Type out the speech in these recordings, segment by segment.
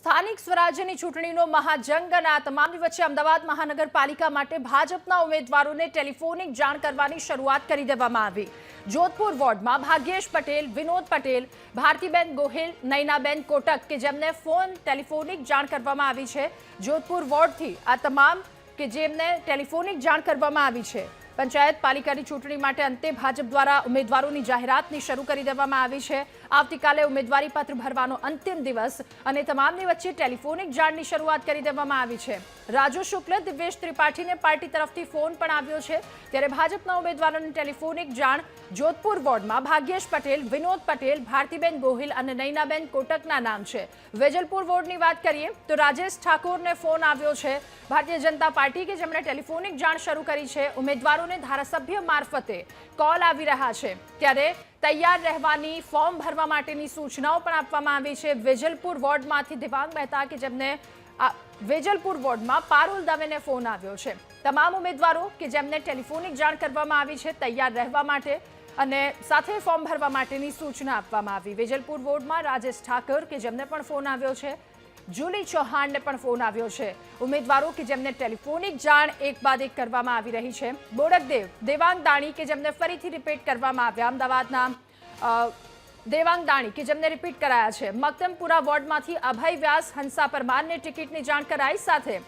સ્થાનિક સ્વરાજ્યની ચૂંટણીનો મહાજંગ અને આ તમામની વચ્ચે અમદાવાદ મહાનગરપાલિકા માટે ભાજપના ઉમેદવારોને ટેલિફોનિક જાણ કરવાની શરૂઆત કરી દેવામાં આવી। જોધપુર વોર્ડમાં ભાગ્યેશ પટેલ, વિનોદ પટેલ, ભારતીબેન ગોહિલ, નૈનાબેન કોટક કે જેમને ટેલિફોનિક જાણ કરવામાં આવી છે। જોધપુર વોર્ડથી આ તમામ કે જેમને ટેલિફોનિક જાણ કરવામાં આવી છે। પંચાયત પાલિકાની ચૂંટણી માટે અંતે ભાજપ દ્વારા ઉમેદવારોની જાહેરાતની શરૂ કરી દેવામાં આવી છે। આવતીકાલે ઉમેદવારી પત્ર ભરવાનો અંતિમ દિવસ અને તમામની વચ્ચે ટેલિફોનિક જાણની શરૂઆત કરી દેવામાં આવી છે। રાજુ શુક્લ, દિવ્યેશ ત્રિપાઠીને પાર્ટી તરફથી ફોન પણ આવ્યો છે, ત્યારે ભાજપના ઉમેદવારોની ટેલિફોનિક જાણ જોધપુર વોર્ડમાં ભાગ્યેશ પટેલ, વિનોદ પટેલ, ભારતીબેન ગોહિલ અને નૈનાબેન કોટકના નામ છે। વેજલપુર વોર્ડની વાત કરીએ તો રાજેશ ઠાકોરને ફોન આવ્યો છે। ભારતીય જનતા પાર્ટી કે જેમણે ટેલિફોનિક જાણ શરૂ કરી છે, ઉમેદવારોને ધારાસભ્ય મારફતે કોલ આવી રહ્યા છે, ત્યારે તૈયાર રહેવાની, ફોર્મ ભરવા માટેની સૂચનાઓ પણ આપવામાં આવી છે। વેજલપુર વોર્ડમાંથી દિવાંગ મહેતા કે જેમને વેજલપુર વોર્ડમાં પારુલ દવેને ફોન આવ્યો છે। તમામ ઉમેદવારો કે જેમને ટેલિફોનિક જાણ કરવામાં આવી છે, તૈયાર રહેવા માટે અને સાથે ફોર્મ ભરવા માટેની સૂચના આપવામાં આવી। વેજલપુર વોર્ડમાં રાજેશ ઠાકોર કે જેમને પણ ફોન આવ્યો છે, જુલી ચૌહાણને પણ ફોન આવ્યો છે। ઉમેદવારો કે જેમને ટેલિફોનિક જાણ એક બાદ એક કરવામાં આવી રહી છે। બોડકદેવ, દેવાંગ દાણી કે જેમને ફરીથી રિપીટ કરવામાં આવ્યા, અમદાવાદના દેવાંગ દાણી કે જેમને રિપીટ કરાયા છે। મક્તમપુરા વોર્ડમાંથી અભય વ્યાસ, હંસા પરમારને ટિકિટની જાણ કરાઈ, સાથે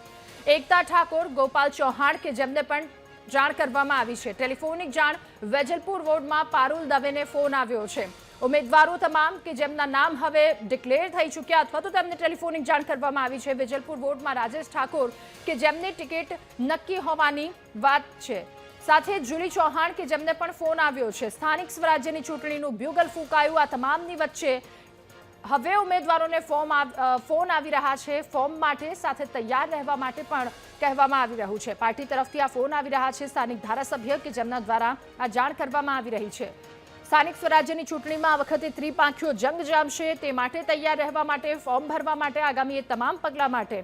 એકતા ઠાકોર, ગોપાલ ચૌહાણ કે જેમને પણ જાણ કરવામાં આવી છે। ટેલિફોનિક જાણ વેજલપુર વોર્ડમાં પારુલ દવેને ફોન આવ્યો છે। ઉમેદવારો તમામ કે જેમના નામ હવે ડિક્લેર થઈ ચૂક્યા અથવા તો તેમને ટેલિફોનિક જાણ કરવામાં આવી છે। વેજલપુર વોર્ડમાં રાજેશ ઠાકોર કે જેમની ટિકિટ નક્કી હોવાની વાત છે, સાથે જુલી ચૌહાણ કે જેમને પણ ફોન આવ્યો છે। સ્થાનિક સ્વરાજ્યની ચૂંટણીનું બ્યુગલ ફૂંકાયું। આ તમામની વચ્ચે હવે ઉમેદવારોને ફોન આવી રહ્યા છે ફોર્મ માટે, સાથે તૈયાર રહેવા માટે પણ કહેવામાં આવી રહ્યું છે। પાર્ટી તરફથી આ ફોન આવી રહ્યા છે સ્થાનિક ધારાસભ્ય કે જેમના દ્વારા આ જાણ કરવામાં આવી રહી છે। સ્થાનિક સ્વરાજ્યની ચૂંટણીમાં આ વખતે ત્રિપાંખીયો જંગ જામશે, તે માટે તૈયાર રહેવા માટે, ફોર્મ ભરવા માટે, આગામી એ તમામ પગલાં માટે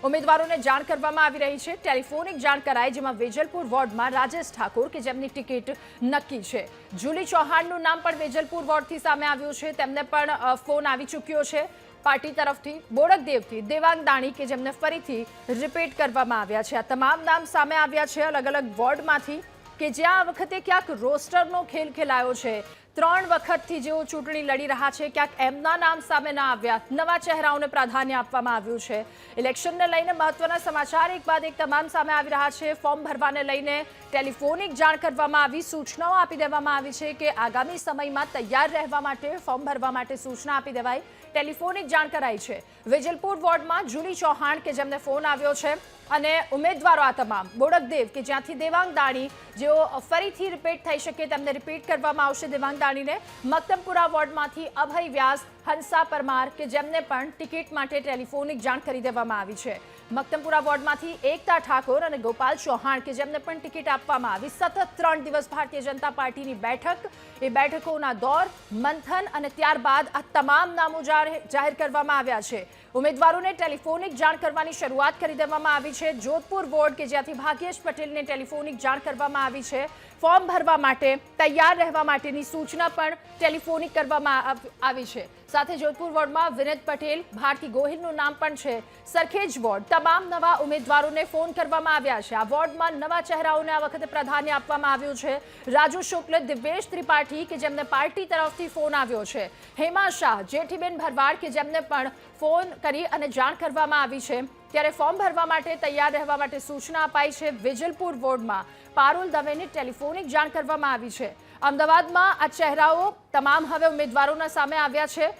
ઉમેદવારોને જાણ કરવામાં આવી રહી છે। ટેલિફોનિક જાણ કરાઈ, જેમાં વેજલપુર વોર્ડમાં રાજેશ ઠાકોર કે જેમની ટિકિટ નક્કી છે। જુલી ચૌહાણનું નામ પણ વેજલપુર વોર્ડથી સામે આવ્યું છે, તેમને પણ ફોન આવી ચૂક્યો છે પાર્ટી તરફથી। બોડકદેવથી દેવાંગ દાણી કે જેમને ફરીથી રિપીટ કરવામાં આવ્યા છે। આ તમામ નામ સામે આવ્યા છે અલગ અલગ વોર્ડમાંથી, કે જ્યાં આ વખતે ક્યાંક રોસ્ટરનો ખેલ ખેલાયો છે। 3 વખતથી જેઓ ચૂંટણી લડી રહ્યા છે, ક્યાંક એમના નામ સામે ના આવ્યા, નવા ચહેરાઓને પ્રાધાન્ય આપવામાં આવ્યું છે। ઇલેક્શનને લઈને મહત્વના સમાચાર એક બાદ એક તમામ સામે આવી રહ્યા છે। ફોર્મ ભરવાને લઈને ટેલિફોનિક જાણ કરવામાં આવી, સૂચનાઓ આપી દેવામાં આવી છે કે આગામી સમયમાં તૈયાર રહેવા માટે, ફોર્મ ભરવા માટે સૂચના આપી દેવાઈ, ટેલિફોનિક જાણ કરાઈ છે। વેજલપુર વોર્ડમાં જુલી ચૌહાણ કે જેમને ફોન આવ્યો છે અને ઉમેદવારો આ તમામ, બોડકદેવ કે જ્યાંથી દેવાંગ દાણી જેઓ ફરીથી રિપીટ થઈ શકે તેમને રિપીટ કરવામાં આવશે દેવાંગ દાણીને। મક્તમપુરા વોર્ડમાંથી અભય વ્યાસ, હંસા પરમાર કે જેમને પણ ટિકિટ માટે ટેલિફોનિક જાણ કરી દેવામાં આવી છે। મક્તમપુરા વોર્ડમાંથી એકતા ઠાકોર અને ગોપાલ ચૌહાણ કે જેમને પણ ટિકિટ આપવામાં આવી। સતત 3 દિવસ ભારતીય જનતા પાર્ટીની બેઠક, એ બેઠકોના દોર, મંથન અને ત્યારબાદ આ તમામ નામો જાહેર કરવામાં આવ્યા છે। ઉમેદવારોને ટેલિફોનિક જાણ કરવાની શરૂઆત કરી દેવામાં આવી છે। જોધપુર વોર્ડ કે જ્યાંથી ભાગ્યેશ પટેલને ટેલિફોનિક જાણ કરવામાં આવી છે, ફોર્મ ભરવા માટે, તૈયાર રહેવા માટેની સૂચના પણ ટેલિફોનિક કરવામાં આવી છે। સાથે જોધપુર વોર્ડમાં વિનોદ પટેલ, ભારતી ગોહિલનું નામ પણ છે। સરખેજ વોર્ડ, તમામ નવા ઉમેદવારોને ફોન કરવામાં આવ્યા છે। આ વોર્ડમાં નવા ચહેરાઓને આ વખતે પ્રાધાન્ય આપવામાં આવ્યું છે। રાજુ શુક્લ, દિવ્યેશ ત્રિપાઠી કે જેમને પાર્ટી તરફથી ફોન આવ્યો છે, હેમા શાહ, જેઠીબેન ભરવાડ કે જેમને પણ ફોન કરી અને જાણ કરવામાં આવી છે, ત્યારે ફોર્મ ભરવા માટે, તૈયાર રહેવા માટે સૂચના અપાઈ છે। વેજલપુર વોર્ડમાં પારુલ દવેને ટેલિફોનિક જાણ કરવામાં આવી છે। અમદાવાદમાં આ ચહેરાઓ તમામ હવે ઉમેદવારોના સામે આવ્યા છે।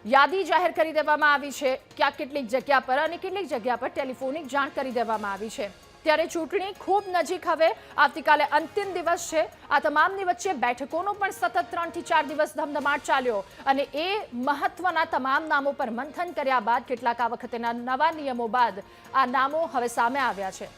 યાદી જાહેર કરી દેવામાં આવી છે, ક્યાંક કેટલીક જગ્યા પર અને કેટલીક જગ્યા પર ટેલિફોનિક જાણ કરી દેવામાં આવી છે। ત્યારે ચૂંટણી ખૂબ નજીક, હવે આવતીકાલે અંતિમ દિવસ છે। આ તમામની વચ્ચે બેઠકોનો પણ સતત 3 થી 4 દિવસ ધમધમાટ ચાલ્યો અને એ મહત્વના તમામ નામો પર મંથન કર્યા બાદ કેટલાક આ વખતેના નવા નિયમો બાદ આ નામો હવે સામે આવ્યા છે।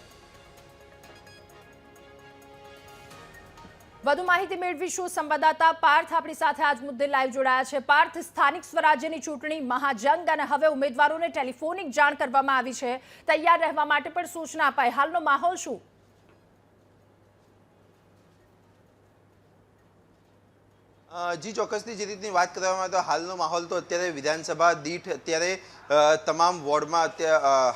વધુ માહિતી મેળવીશું સંવાદદાતા પાર્થ આપણી સાથે આજ મુદ્દે લાઈવ જોડાયા છે। પાર્થ, સ્થાનિક સ્વરાજ્યની ચૂંટણી મહાજંગ અને હવે ઉમેદવારોને ટેલિફોનિક જાણ કરવામાં આવી છે, તૈયાર રહેવા માટે પણ સૂચના અપાઈ, હાલનો માહોલ શું? જી ચોક્કસથી જે રીતની વાત કરવામાં આવે તો હાલનો માહોલ તો અત્યારે વિધાનસભા દીઠ અત્યારે તમામ વોર્ડમાં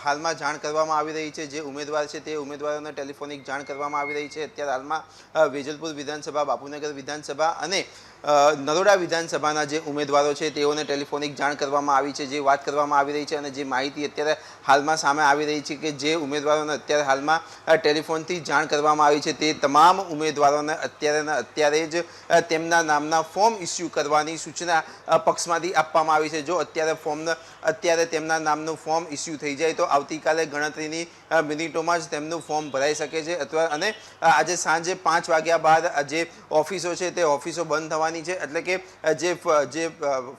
હાલમાં જાણ કરવામાં આવી રહી છે। જે ઉમેદવાર છે તે ઉમેદવારોને ટેલિફોનિક જાણ કરવામાં આવી રહી છે। અત્યારે હાલમાં વેજલપુર વિધાનસભા, બાપુનગર વિધાનસભા અને નરોડા વિધાનસભાના જે ઉમેદવારો છે તેઓને ટેલિફોનિક જાણ કરવામાં આવી છે। જે વાત કરવામાં આવી રહી છે અને જે માહિતી અત્યારે હાલમાં સામે આવી રહી છે કે જે ઉમેદવારોને અત્યારે હાલમાં ટેલિફોનથી જાણ કરવામાં આવી છે તે તમામ ઉમેદવારોને અત્યારે જ તેમના નામના ફોર્મ ઇસ્યુ કરવાની સૂચના પક્ષમાંથી આપવામાં આવી છે। જો અત્યારે તેમના નામનું ફોર્મ ઇસ્યુ થઈ જાય તો આવતીકાલે ગણતરીની મિનિટોમાં જ તેમનું ફોર્મ ભરાઈ શકે છે અથવા અને આજે સાંજે 5 વાગ્યા બાદ જે ઓફિસો છે તે ઓફિસો બંધ થવાની છે। એટલે કે જે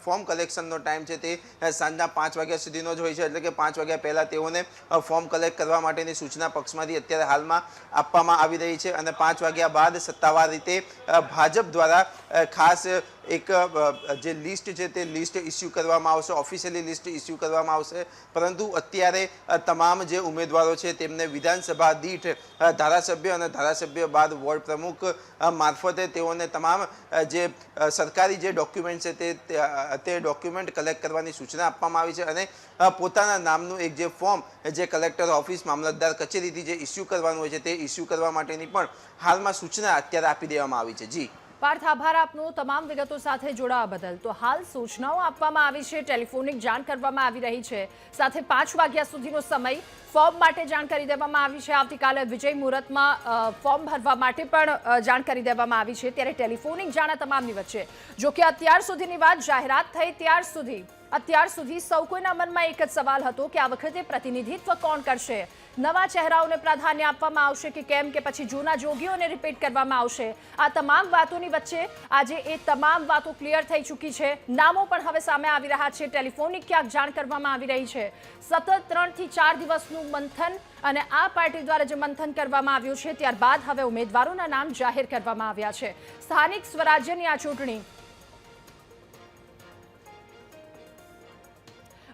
ફોર્મ કલેક્શનનો ટાઈમ છે તે સાંજના 5 વાગ્યા સુધીનો જ હોય છે। એટલે કે 5 વાગ્યા પહેલાં તેઓને ફોર્મ કલેક્ટ કરવા માટેની સૂચના પક્ષમાંથી અત્યારે હાલમાં આપવામાં આવી રહી છે અને 5 વાગ્યા બાદ સત્તાવાર રીતે ભાજપ દ્વારા ખાસ એક જે લિસ્ટ છે તે લિસ્ટ ઇસ્યુ કરવામાં આવશે, ઓફિશિયલી લિસ્ટ ઇસ્યુ કરવામાં આવશે। પરંતુ અત્યારે તમામ જે ઉમેદવારો છે તેમને વિધાનસભા દીઠ ધારાસભ્ય અને ધારાસભ્ય બાદ વોર્ડ પ્રમુખ મારફતે તેઓને તમામ જે સરકારી જે ડોક્યુમેન્ટ છે તે ડોક્યુમેન્ટ કલેક્ટ કરવાની સૂચના આપવામાં આવી છે અને પોતાના નામનું એક જે ફોર્મ જે કલેક્ટર ઓફિસ, મામલતદાર કચેરીથી જે ઇસ્યુ કરવાનું હોય છે તે ઇસ્યુ કરવા માટેની પણ હાલમાં સૂચના અત્યારે આપી દેવામાં આવી છે। જી પાર્થ, આભાર આપનો તમામ વિગતો સાથે જોડાવા બદલ। તો હાલ સૂચનાઓ આપવામાં આવી છે, ટેલિફોનિક જાણ કરવામાં આવી રહી છે, સાથે 5 વાગ્યા સુધીનો સમય ફોર્મ માટે જાણ કરી દેવામાં આવી છે। આવતીકાલે વિજય મુહૂર્તમાં ફોર્મ ભરવા માટે પણ જાણ કરી દેવામાં આવી છે। ત્યારે ટેલિફોનિક જાણ તમામની વચ્ચે જો કે અત્યાર સુધીની વાત જાહેરાત થઈ અત્યાર સુધી સૌ કોઈના મનમાં એક જ સવાલ હતો કે આ વખતે પ્રતિનિધિત્વ કોણ કરશે? નવા ચહેરાઓને પ્રાધાન્ય આપવામાં આવશે કે કેમ, કે પછી જૂના જોગીઓને રિપીટ કરવામાં આવશે? આ તમામ વાતોની વચ્ચે આજે એ તમામ વાતો ક્લિયર થઈ ચૂકી છે। નામો પણ હવે સામે આવી રહ્યા છે। ટેલિફોનિક ક્યાંક જાણ કરવામાં આવી રહી છે। સતત 3 થી 4 દિવસનું મંથન અને આ પાર્ટી દ્વારા જે મંથન કરવામાં આવ્યું છે ત્યારબાદ હવે ઉમેદવારોના નામ જાહેર કરવામાં આવ્યા છે। સ્થાનિક સ્વરાજ્યની આ ચૂંટણી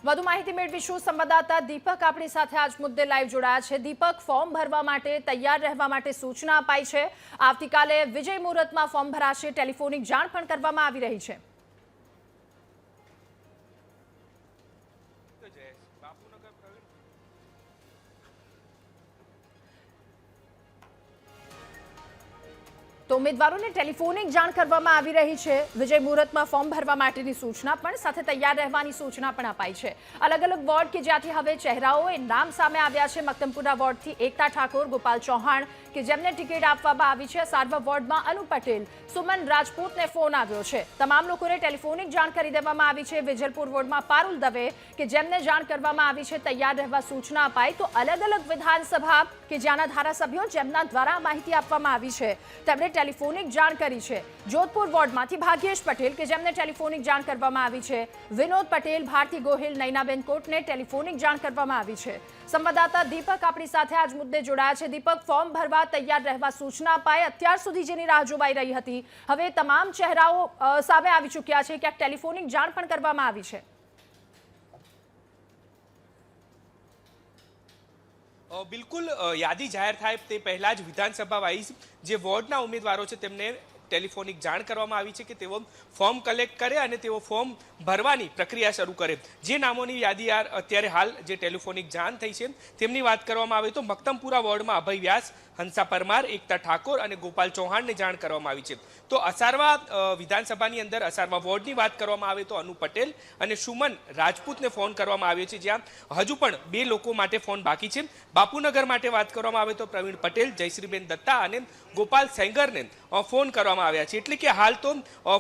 વધુ માહિતી મેળવીશું। સંવાદદાતા દીપક આપણી સાથે આજ મુદ્દે લાઈવ જોડાયા છે। દીપક, ફોર્મ ભરવા માટે તૈયાર રહેવા માટે સૂચના અપાઈ છે। આવતીકાલે વિજય મુહૂર્તમાં ફોર્મ ભરાશે, ટેલિફોનિક જાણ પણ કરવામાં આવી રહી છે। તો ઉમેદવારોને ટેલિફોનિક જાણ કરવામાં આવી રહી છે। વિજય મુહૂર્તમાં ફોર્મ ભરવા માટેની સૂચના પણ, સાથે તૈયાર રહેવાની સૂચના પણ અપાઈ છે। અલગ અલગ વોર્ડ કે જ્યાંથી હવે ચહેરાઓએ નામ સામે આવ્યા છે। મક્તમપુરા વોર્ડથી એકતા ઠાકોર, ગોપાલ ચૌહાણ કે જેમને ટિકિટ આપવામાં આવી છે। સારવા વોર્ડમાં અનુ પટેલ, સુમન રાજપૂતને ફોન આવ્યો છે। તમામ લોકોને ટેલિફોનિક જાણ કરી દેવામાં આવી છે। વેજલપુર વોર્ડમાં પારુલ દવે કે જેમને જાણ કરવામાં આવી છે, તૈયાર રહેવા સૂચના અપાઈ। તો અલગ અલગ વિધાનસભા કે જ્યાંના ધારાસભ્યો જેમના દ્વારા માહિતી આપવામાં આવી છે તેમણે ટેલિફોનિક જાણ કરી છે। જોધપુર વોર્ડમાંથી ભાગ્યેશ પટેલ કે જેમને ટેલિફોનિક જાણ કરવામાં આવી છે। વિનોદ પટેલ, ભારતી ગોહિલ, નૈનાબેન કોટને ટેલિફોનિક જાણ કરવામાં આવી છે। સંવાદદાતા દીપક આપણી સાથે આજ મુદ્દે જોડાયા છે। દીપક, ફોર્મ ભરવા તૈયાર રહેવા સૂચના અપાઈ, અત્યાર સુધી જેની રાહ જોવાઈ રહી હતી હવે તમામ ચહેરાઓ સામે આવી ચૂક્યા છે, ક્યાંક ટેલિફોનિક જાણ પણ કરવામાં આવી છે। બિલકુલ, યાદી જાહેર થાય તે પહેલા જ વિધાનસભા વાઇઝ જે વોર્ડના ઉમેદવારો છે તેમને ટેલિફોનિક જાણ કરવામાં આવી છે કે તેઓ ફોર્મ કલેક્ટ કરે અને તેઓ ફોર્મ ભરવાની પ્રક્રિયા શરૂ કરે। જે નામોની યાદી અત્યારે હાલ જે ટેલિફોનિક જાણ થઈ છે તેમની વાત કરવામાં આવે તો મક્તમપુરા વોર્ડમાં અભય વ્યાસ, હંસા પરમાર, એકતા ઠાકોર અને ગોપાલ ચૌહાણને જાણ કરવામાં આવી છે। તો અસારવા વિધાનસભાની અંદર અસારવા વોર્ડની વાત કરવામાં આવે તો અનુ પટેલ અને સુમન રાજપૂતને ફોન કરવામાં આવ્યો છે, જ્યાં હજુ પણ 2 લોકો માટે ફોન બાકી છે। બાપુનગર માટે વાત કરવામાં આવે તો પ્રવીણ પટેલ, જયશ્રીબેન દત્તા અને ગોપાલ સેંગરને ફોન કરવામાં આવ્યા છે। એટલે કે હાલ તો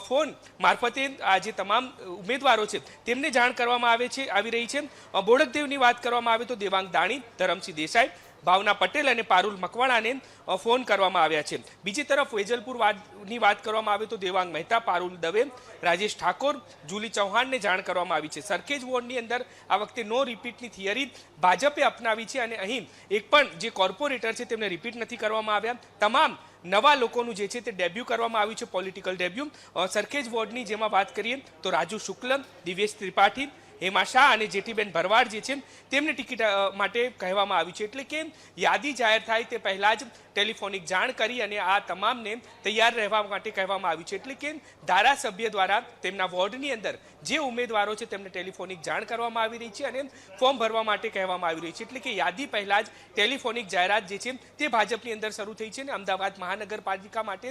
ફોન મારફતે આ જે તમામ ઉમેદવારો છે તેમને જાણ કરવામાં આવી રહી છે। બોડકદેવની વાત કરવામાં આવે તો દેવાંગ દાણી, ધરમસિંહ દેસાઈ, ભાવના પટેલ અને પારુલ મકવાણાને ફોન કરવામાં આવ્યા છે। બીજી તરફ વેજલપુર વાડની વાત કરવામાં આવે તો દેવાંગ મહેતા, પારુલ દવે, રાજેશ ઠાકોર, જુલી ચૌહાણને જાણ કરવામાં આવી છે। સરખેજ વોર્ડની અંદર આ વખતે નો રિપીટની થિયરી ભાજપે અપનાવી છે અને અહીં એક પણ જે કોર્પોરેટર છે તેમને રિપીટ નથી કરવામાં આવ્યા। તમામ નવા લોકોનું જે છે તે ડેબ્યુ કરવામાં આવ્યું છે, પોલિટિકલ ડેબ્યુ। સરખેજ વોર્ડની જેમાં વાત કરીએ તો રાજુ શુક્લ, દિવ્યેશ ત્રિપાઠી, હેમા શાહ અને જેઠીબેન ભરવાડ જે છે તેમને ટિકિટ માટે કહેવામાં આવ્યું છે. એટલે કે યાદી જાહેર થાય તે પહેલાં જ ટેલિફોનિક જાણ કરી અને આ તમામને તૈયાર રહેવા માટે કહેવામાં આવ્યું છે. એટલે કે ધારાસભ્ય દ્વારા તેમના વોર્ડની અંદર જે ઉમેદવારો છે તેમને ટેલિફોનિક જાણ કરવામાં આવી રહી છે અને ફોર્મ ભરવા માટે કહેવામાં આવી રહી છે. એટલે કે યાદી પહેલા જ ટેલિફોનિક જાહેરાત જે છે તે ભાજપની અંદર શરૂ થઈ છે અને અમદાવાદ મહાનગરપાલિકા માટે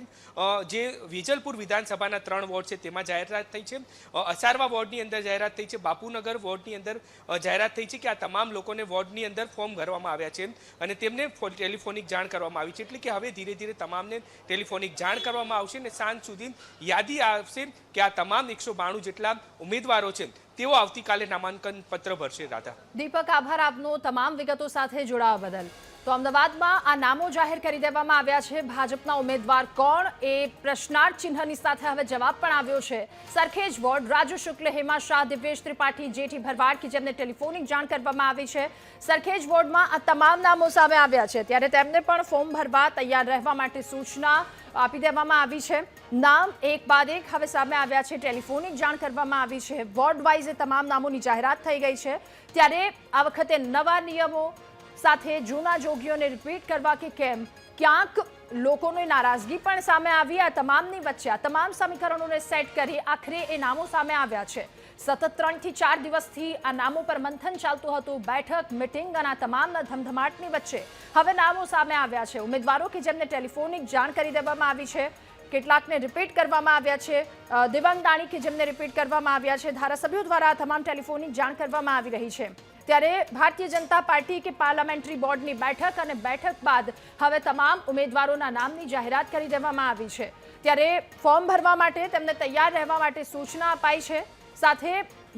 જે વેજલપુર વિધાનસભાના 3 વોર્ડ છે તેમાં જાહેરાત થઈ છે, અસારવા વોર્ડની અંદર જાહેરાત થઈ છે, બાપુનગર વોર્ડની અંદર જાહેરાત થઈ છે કે આ તમામ લોકોને વોર્ડની અંદર ફોર્મ ભરવામાં આવ્યા છે અને તેમને ટેલિફોનિક જાણ કરવામાં આવી છે. એટલે કે હવે ધીરે ધીરે તમામને ટેલિફોનિક જાણ કરવામાં આવશે અને સાંજ સુધી યાદી આવશે કે આ તમામ 192 જેટલા ઉમેદવારો છે તેઓ આવતીકાલે નામાંકન પત્ર ભરશે. રાધા. દીપક, આભાર આપનો તમામ વિગતો સાથે જોડાવા બદલ. તો અમદાવાદમાં આ નામો જાહેર કરી દેવામાં આવ્યા છે. ભાજપના ઉમેદવાર કોણ એ પ્રશ્નાર્થ ચિહ્નની સાથે હવે જવાબ પણ આવ્યો છે. સરખેજ વોર્ડ, રાજુ શુક્લ, હેમા શાહ, દિવ્યેશ ત્રિપાઠી, જેઠી ભરવાડ કે જેમને ટેલિફોનિક જાણ કરવામાં આવી છે. સરખેજ વોર્ડમાં આ તમામ નામો સામે આવ્યા છે ત્યારે તેમને પણ ફોર્મ ભરવા તૈયાર રહેવા માટે સૂચના આપી દેવામાં આવી છે. નામ એક બાદ એક હવે સામે આવ્યા છે. ટેલિફોનિક જાણ કરવામાં આવી છે. વોર્ડ વાઇઝ તમામ નામોની જાહેરાત થઈ ગઈ છે. ત્યારે આ વખતે નવા નિયમો સાથે જૂના જોગીઓને રિપીટ કરવા કે કેમ, ક્યાંક લોકોની નારાજગી પણ સામે આવી. આ તમામની વચ્ચે આ તમામ સમીકરણોને સેટ કરી આખરે એ નામો સામે આવ્યા છે. સતત 3 થી 4 દિવસથી આ નામો પર મંથન ચાલતું હતું, બેઠક, મિટિંગ અને આ તમામના ધમધમાટની વચ્ચે હવે નામો સામે આવ્યા છે. ઉમેદવારો કે જેમને ટેલિફોનિક જાણ કરી દેવામાં આવી છે, કેટલાકને રિપીટ કરવામાં આવ્યા છે. દેવાંગ દાણી કે જેમને રિપીટ કરવામાં આવ્યા છે. ધારાસભ્યો દ્વારા આ તમામ ટેલિફોનિક જાણ કરવામાં આવી રહી છે. ત્યારે ભારતીય જનતા પાર્ટી કે પાર્લામેન્ટરી બોર્ડની બેઠક અને બેઠક બાદ હવે તમામ ઉમેદવારોના નામની જાહેરાત કરી દેવામાં આવી છે. ત્યારે ફોર્મ ભરવા માટે તેમને તૈયાર રહેવા માટે સૂચના અપાઈ છે. સાથે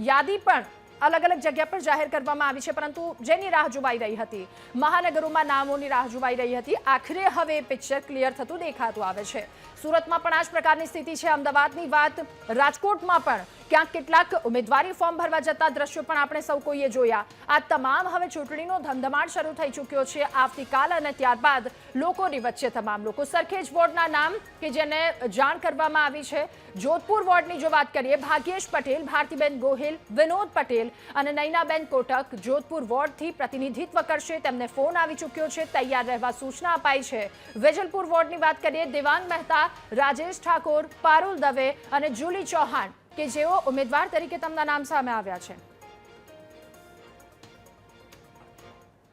યાદી પણ અલગ અલગ જગ્યા પર જાહેર કરવામાં આવી છે, પરંતુ જેની રાહ જોવાઈ રહી હતી, મહાનગરોમાં નામોની રાહ જોવાઈ રહી હતી, આખરે હવે પિક્ચર ક્લિયર થતું દેખાતું આવે છે. સુરતમાં પણ આ જ પ્રકારની સ્થિતિ છે. અમદાવાદની વાત, રાજકોટમાં પણ ક્યાંક કેટલાક ઉમેદવારી ફોર્મ ભરવા જતા દ્રશ્યો પણ આપણે સૌ કોઈએ જોયા. આ તમામ હવે ચૂંટણીનો ધમધમાટ શરૂ થઈ ચૂક્યો છે. આવતીકાલ અને ત્યારબાદ લોકોની વચ્ચે તમામ લોકો. સરખેજ વોર્ડના નામ કે જેને જાણ કરવામાં આવી છે. જોધપુર વોર્ડની જો વાત કરીએ, ભાગ્યેશ પટેલ, ભારતીબેન ગોહિલ, વિનોદ પટેલ અને નૈનાબેન કોટક જોધપુર વોર્ડથી પ્રતિનિધિત્વ કરશે. તેમને ફોન આવી ચૂક્યો છે, તૈયાર રહેવા સૂચના અપાઈ છે. વેજલપુર વોર્ડની વાત કરીએ, દેવાંગ મહેતા, રાજેશ ઠાકોર, પારુલ દવે અને જુલી ચૌહાણ કે જેઓ ઉમેદવાર તરીકે તેમના નામ સામે આવ્યા છે.